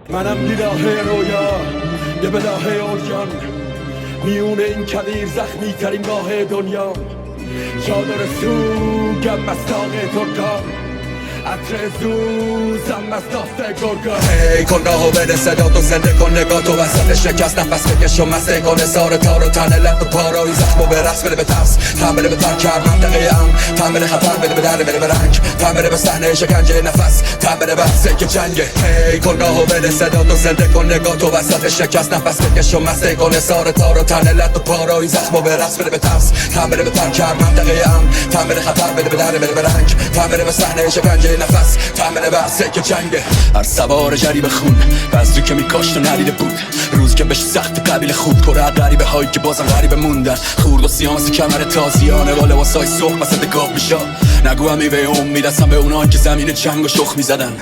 منم دیداه رویا یه بداه اوریان میون این کویر زخمی ترین گاه دنیا چادر سوگم مستاق ترکان عطر زوزم مستافه گرگا هی کن راهو بده صدا تو زنده کن نگاه تو وسط شکست نفس بکش و مسته کن سار تار و تنه لب و پارایی زخمو به رقص بده به ترس تن بده به تن کرد منطقه تن بده خطر بده به در بده به رنگ تن بده به صحنه شکنجه نفس تن بده بحثه که جنگه هی کن راهو بده صدا تو زنده کن نگاه تو وسط شکست نفس بکش و مسته کن سار تار و تنه لب و پارایی زخمو به رقص بده به ترس تن بده به تن کرد منطقه تن بده خطر بده به در بده به رنگ تن بده به صحنه شکنجه نفس تمنه بحثه که جنگه هر سوار جریب خون بذری که میکاشت و ندیده بود روزی که بشه سخت قبیل خود کره غریبه هایی که بازم غریبه موندن خورد و سیاه مثل کمر تازیانه با لباسای صبح وسط گاب میشا نگو هم میوه امید هستم به اونان که زمین جنگ و شخ میزدن